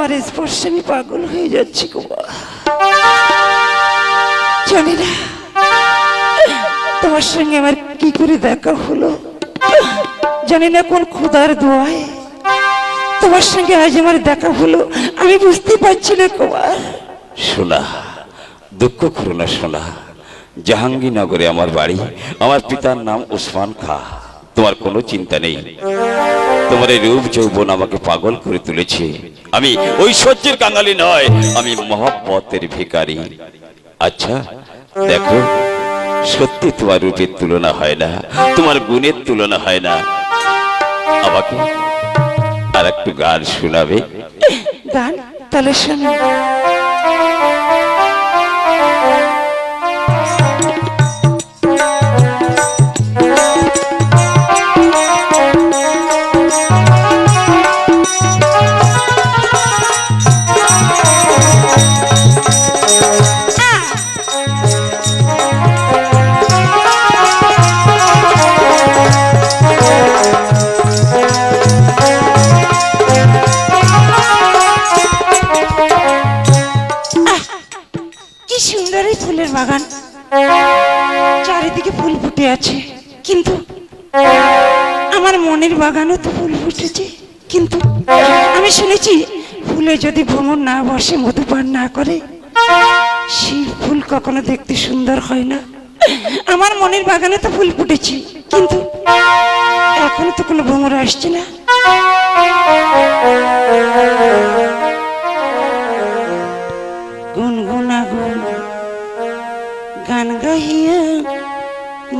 তোমার স্পর্শে আমি পাগল হয়ে যাচ্ছি কুমার। জানি না তোমার সঙ্গে আমার কি করে দেখা হলো, জানি না কোন খোদার দোয়ায় তোমার সঙ্গে আজ আমার দেখা হলো, আমি বুঝতে পারছি না কুমার। শোনা, দুঃখ করো না শোনা। জাহাঙ্গীরনগরে আমার বাড়ি, আমার পিতার নাম ওসমান খা। তোমার কোনো চিন্তা নেই। তোমার এই রূপ যৌবন আমাকে পাগল করে তুলেছে। আমি ঐশ্বর্যের কাঙালি নয়, আমি মহব্বতের ভিখারি। আচ্ছা দেখো, সত্যি তোমার রূপের তুলনা হয় না, তোমার গুণের তুলনা হয় না। আমাকে আর একটু গান শোনাবে? গান? তাহলে শোনো। ফুলের বাগান, চারিদিকে ফুল ফুটে আছে, কিন্তু আমার মনের বাগানও তো ফুল ফুটেছে। কিন্তু আমি শুনেছি ফুলে যদি ভ্রমণ না বসে, মধুপান না করে, সেই ফুল কখনো দেখতে সুন্দর হয় না। আমার মনের বাগানে তো ফুল ফুটেছে, কিন্তু এখনো তো কোনো ভ্রমণ আসছে না। গুনগুনা গুন গান গাহিয়া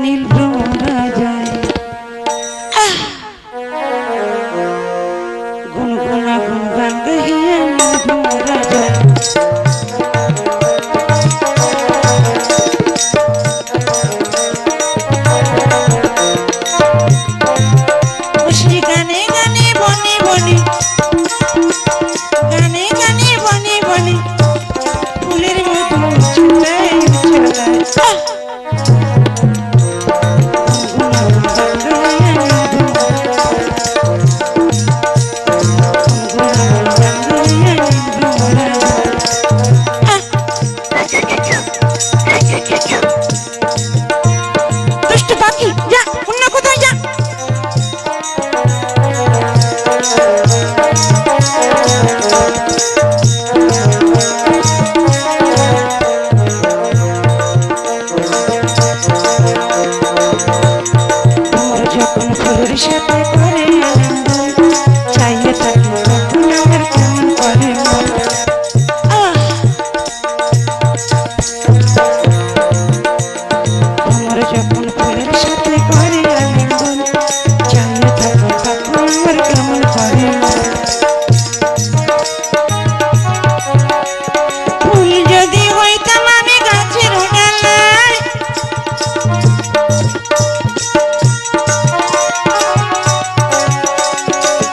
নীল ভ্রমরা যায়, গুনগুনা গুন গান গাহিয়া নীল ভ্রমরা যায়। গানে গানে বনে বনে, গানে গানে বনে বনে, ফুলের মধু ছড়ায় ছড়ায়। দুষ্ট পাখি যা, অন্য কোথায় যা। যখন ফুলের সাথে করে চাইলে থাকি, তখন আমার কেমন করে মন। আমার যখন ফুলের সাথে করে আলিঙ্গন, চাইলে থাকি, তখন আমার কেমন করে মন। ফুল যদি হইতাম আমি গাছের ডালায়,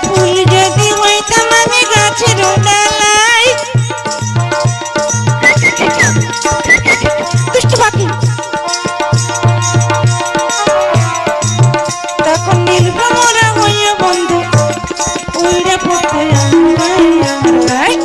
ফুল যদি হইতাম আমি গাছের ডালায়। দুষ্ট পাখি তখন নীলভ্রমরা হইয়া বন্ধু উইড়ে পড়তে আমার গায়ে।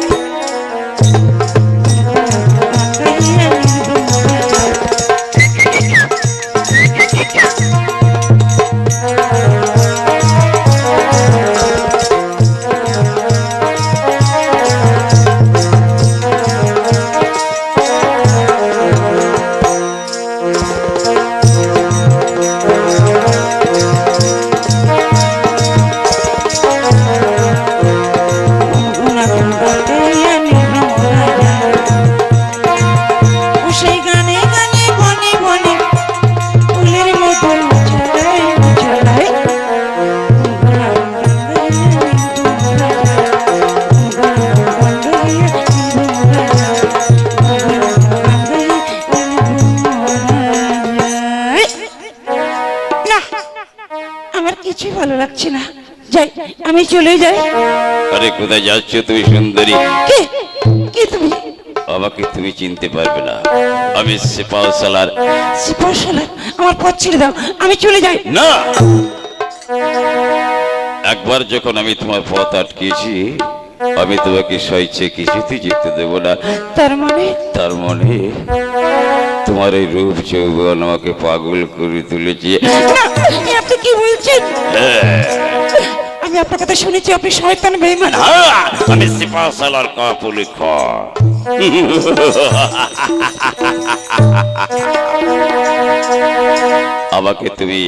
কিছুই ভালো লাগছে না, যাই আমি চলে যাই। আরে কোথায় যাচ্ছ তুমি সুন্দরী? কে তুমি? আমাকে তুমি চিনতে পারবে না, আমি সিপাহসালার। সিপাহসালার? আমার পথ ছেড়ে দাও, আমি চলে যাই। না, একবার যখন আমি তোমার পথ আটকেছি, আমি তোমাকে স্বেচ্ছে কিছুতে যেতে দেব না। তার মানে তার মানে তোমার এই রূপ যৌবন আমাকে পাগল করে তুলেছে। না, এ আপনি কি বলছেন? আমি আপনার কথা শুনেছি আপনি শয়তান বেঈমান। আমি সিপাহ সালার কাপুলি খা। আমাকে তুমি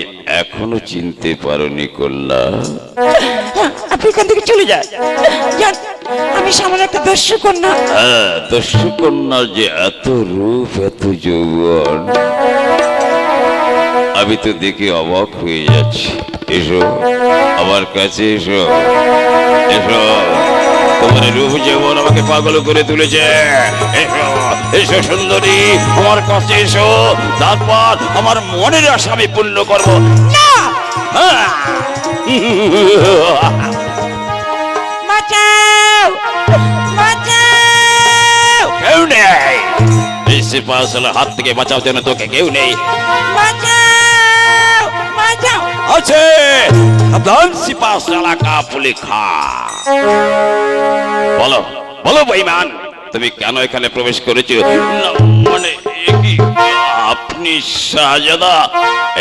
এখনো চিনতে পারোনি কন্যা। আপনি এখান থেকে চলে যান। যান, আমি সামান্য একটা দস্যু কন্যা। দস্যু কন্যা যে এত রূপ এত যৌবন, আমি তো দেখে অবাক হয়ে যাচ্ছি। এসো আমার কাছে, এসো এসো, তোমার রূপ যৌবন আমাকে পাগল করে তুলেছে। এসো এসো সুন্দরী, আমার কাছে এসো, তারপর আমার মনের আশা আমি পূর্ণ করবো। না, বাঁচাও, বাঁচাও, কেউ নেই, এই সিপাহ সালার হাত থেকে বাঁচাও যেন তোকে কেউ নেই। বাঁচাও, বাঁচাও। আছে সাবধান সিপাহ সালা কাপুলি খা। বলো বলো বেঈমান, তুমি কেন এখানে প্রবেশ করেছো? না, মানে এ কি, আপনি শাহজাদা?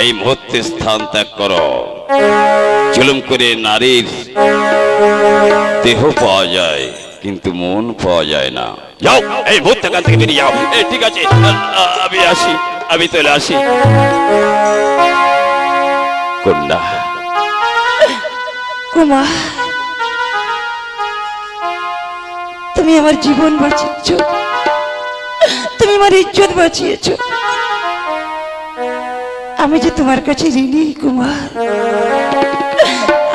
এই মুহূর্তে স্থান ত্যাগ করো। জুলুম করে নারীর দেহ পাওয়া যায় কিন্তু মন পাওয়া যায় না। যাও এই মুহূর্তে এখান থেকে বেরিয়ে যাও। ঠিক আছে, আমি আসি, আমি চলে আসি। কন্যা কুমার, তুমি আমার জীবন বাঁচিয়েছ, তুমি আমার ইজ্জত বাঁচিয়েছ। আমি যে তোমার কাছে ঋণী কুমার,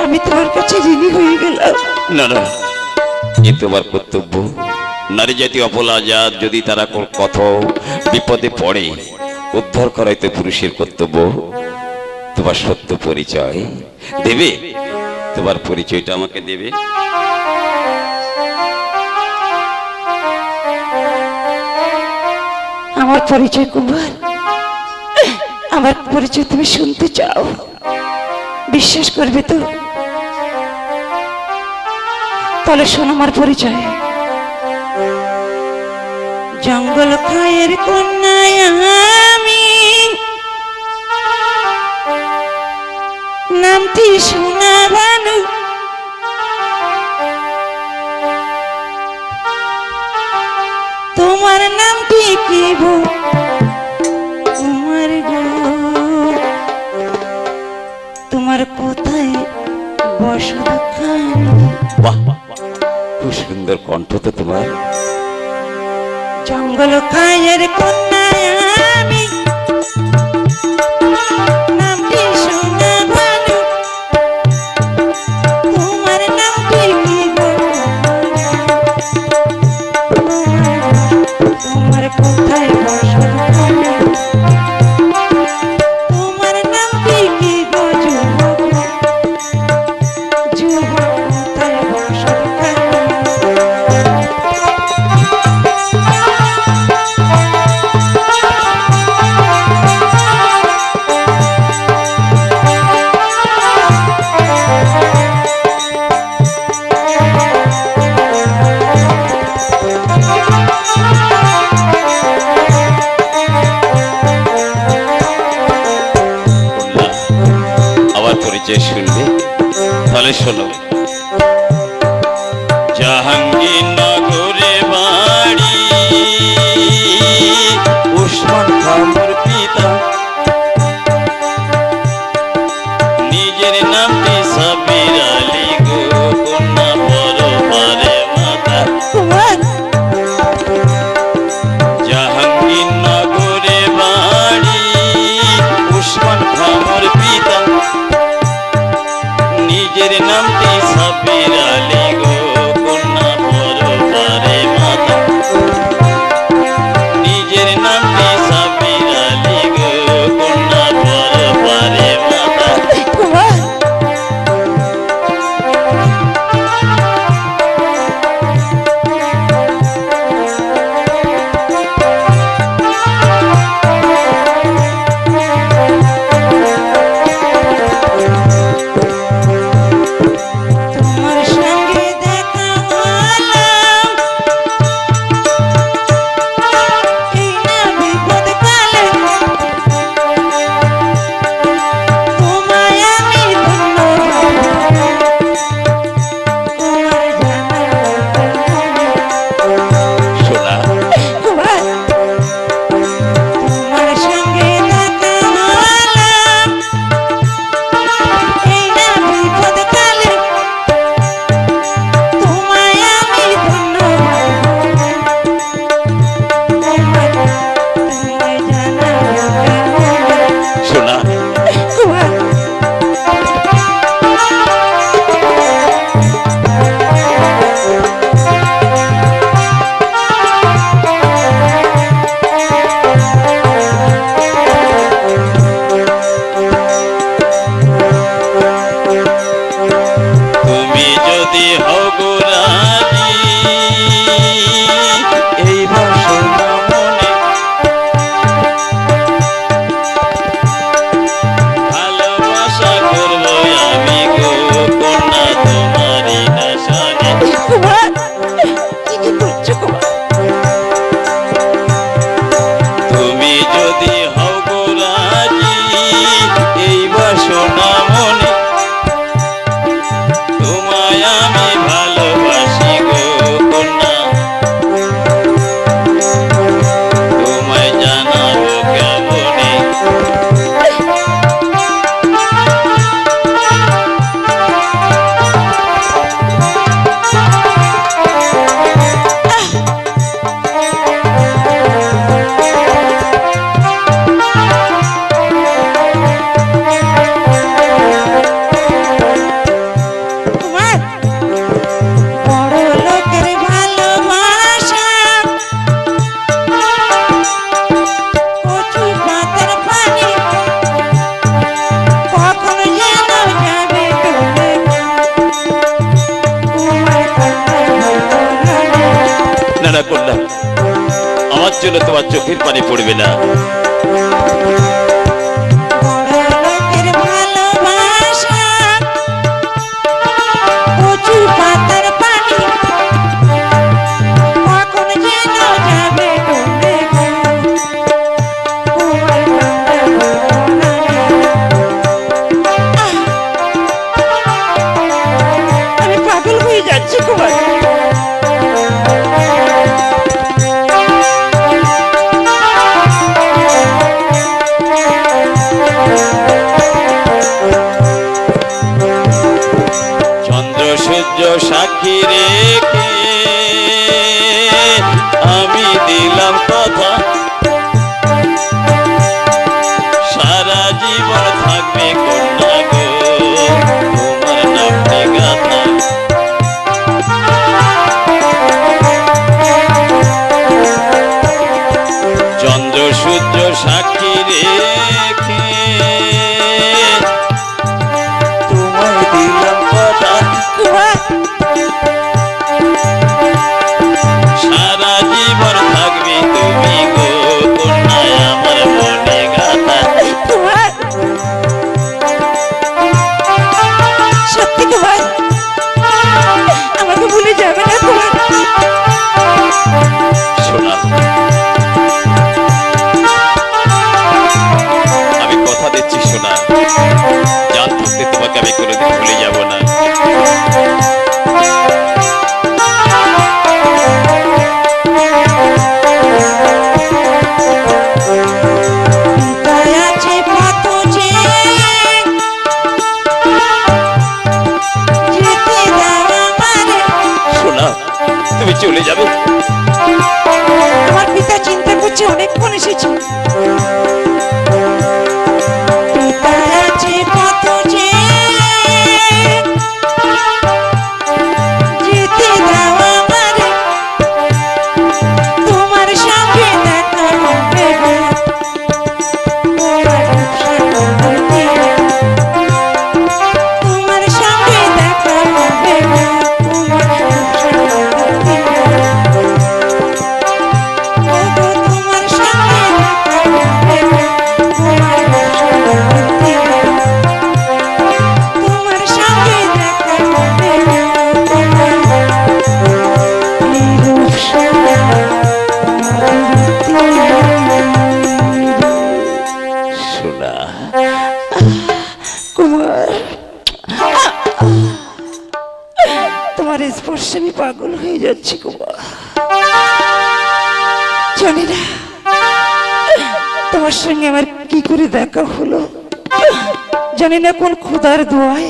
আমি তোমার কাছে ঋণী হয়ে গেলাম। না না, এ তোমার কর্তব্য। নারী জাতি অবলা জাত, যদি তারা কোথাও বিপদে পড়ে উদ্ধার করাই তো পুরুষের কর্তব্য। তোমার সত্য পরিচয় দেবে, তোমার পরিচয়টা আমাকে দেবে। আমার পরিচয় কুমার, আমার পরিচয় তুমি শুনতে চাও? বিশ্বাস করবে তো? তাহলে শোনো আমার পরিচয়। জঙ্গল খায়ের কন্যায় আমি, নামটি সোনা বানু, তোমার নামটি কি গো তোমার গো, তোমার কোথায় বসতখানি? বাহ, খুব সুন্দর কণ্ঠ তো তোমার। জঙ্গল খায়ের কন্যায় আমি, নামটি সোনা বানু, তোমার নামটি কি গো, তোমার কোথায় বসতখানি? তোমার নামটি কি গো যুবক, যুবক কোথায় বসতখানি? আমার পরিচয় শুনবে? তাহলে শোনো। জাহাঙ্গীরনগরে বাড়ি, উসমান খামর পিতা, নিজের নামটি সাবির আলী গো, কন্যা পরবারে মাতা। কুমার, জাহাঙ্গীরনগরে বাড়ি, উসমান খামর পিতা, নিজের নামটি সাবির আলী গো, কন্যা গো রাজি এই বাসনা মনে ভালোবাসা করবো আমি গো কন্যা তোমারই নাশনে। কুমার কি করছো কুমার? তুমি যদি হও গো রাজি এই বাসনা মনে তোমায় আমি ভালোবাসি গো কন্যা তোমায় জানাবো কেমনে। কুমার বড় লোকের ভালোবাসা কচু পাতার পানি কখন যেন যাবে ডুবে। কুমার না না কন্যা, আমার জন্য তোমার চোখের পানি পড়বে না। বড় লোকের ভালোবাসা কচু পাতার পানি কখন যেন যাবে ডুবে। কুমার আমি পাগল হয়ে যাচ্ছি কুমার। চন্দ্র সূর্য সাক্ষী রেখে আমি দিলাম কথা সারা জীবন থাকবে কন্যা গো তোমার নামটি গাথা। চন্দ্র সূর্য সাক্ষী রেখে তোমায় দিলাম কথা কুমার সারা জীবন থাকবে তুমি গো কন্যা আমার মনে গাথা। কুমার সত্যি কুমার আমাকে ভুলে যাবে না কুমার। শোনা, আমি কথা দিচ্ছি শোনা, জান থাকতে তোমাকে আমি কোনোদিন ভুলে যাব না। তাই আছে পথ যে যেতে দাও আমারে। শোনা, তুমি চলে যাবে, আমার পিতা চিন্তা করছে অনেকক্ষণ এসেছি। পিতা আছে পথ যে যেতে দাও আমারে। তোমার সঙ্গে দেখা হবে গো। তোমার রূপসা তোমার তীরে। তোমার সঙ্গে দেখা হবে গো। তোমার রূপসা তোমার তীরে। ওগো তোমার সঙ্গে দেখা হবে গো। তোমার রূপসা তোমার তীরে। তোমার সঙ্গে দেখা হবে গো। তোমার এই রূপসা শোনা কুমার তোমার স্পর্শে আমি পাগল হয়ে যাচ্ছি কুমার। জানি না তোমার সঙ্গে আমার কি করে দেখা হলো, জানি না কোন খোদার দোয়ায়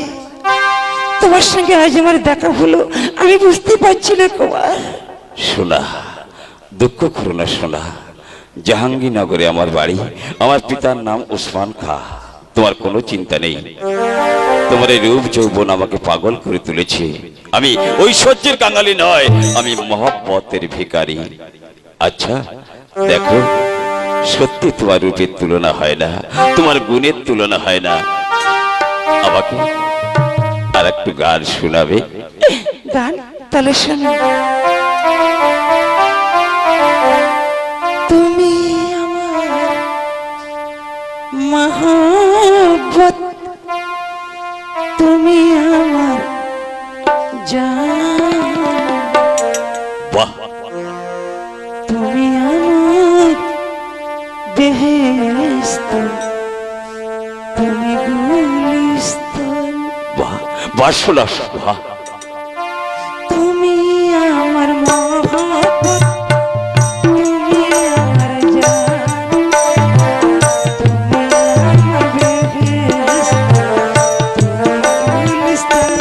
তোমার সঙ্গে আজ আমার দেখা হলো, আমি বুঝতে পারছি না কুমার। শোনা, দুঃখ করো না শোনা, জাহাঙ্গীরনগরে আমার বাড়ি, আমার পিতার নাম উসমান খা। তোমার কোনো চিন্তা নেই, তোমার এই রূপ যৌবন আমাকে পাগল করে তুলেছে। আমি ঐশ্বর্যের কাঙালি নয়, আমি মহব্বতের ভিখারি। আচ্ছা দেখো, সত্যি তোমার রূপের তুলনা হয় না, তোমার গুণের তুলনা হয় না। আমাকে আর একটু গান শোনাবে? গান তাহলে শোনো। তুমি আমার মহব্বত, তুমি আমার জান, বাহ, তুমি আমার বেহেশত, তুমি গুলিস্তান, বাহ, বাহ শোনা, বাহ। তুমি আমার মহব্বত, তুমি আমার জান, তুমি আমার বেহেশত, তুমি গুলিস্তান।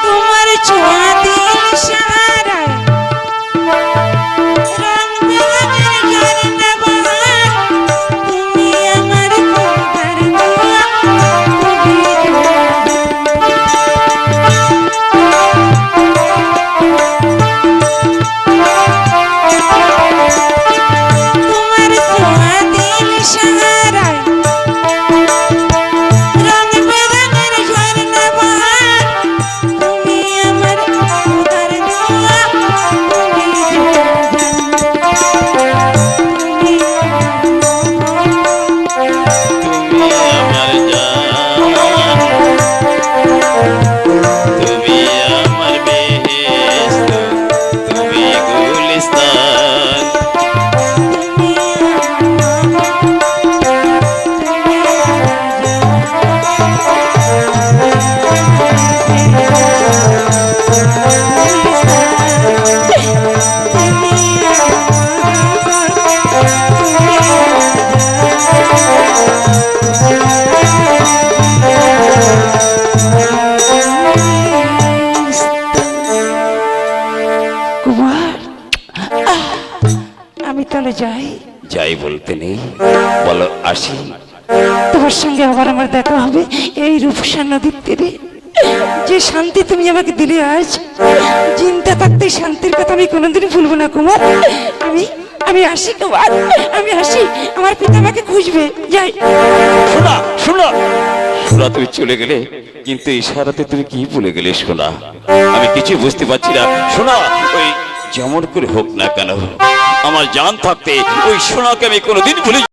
তোমার ছোঁয়া দিল সাহারায়, রং বেরঙের ঝর্ণা বহায়, তুমি আমার খোদার দোয়া, তুমি তোমার ছোঁয়া দিল সাহারায়, রং বেরঙের ঝর্ণা বহায়, তুমি আমার খোদার দোয়া, তুমি তুমি তুমি আমার জান, তুমি আমার বেহেশত, তুমি গুলিস্তান। কুমার, আমি তাহলে যাই। যাই বলতে নেই, বলো আসি। তোমার সঙ্গে আবার আমার দেখা হবে এই রূপসা নদীর তীরে। যে শান্তি তুমি আমাকে দিলে আজ, চিন্তা থাকতে শান্তির কথা আমি কোনোদিনই ভুলবো না কুমার। আমি আমি আসি কুমার, আমি আসি। আমার পিতা আমাকে খুঁজবে। যাই। শোনা, শোনা, শোনা, তুমি চলে গেলে, কিন্তু ইশারাতে তুমি কি বলে গেলে শোনা? আমি কিছু বুঝতে পারছি না। শোনা, ওই যেমন করে হোক না কেন, আমার জান থাকতে ওই সোনাকে আমি কোনোদিন ভুলি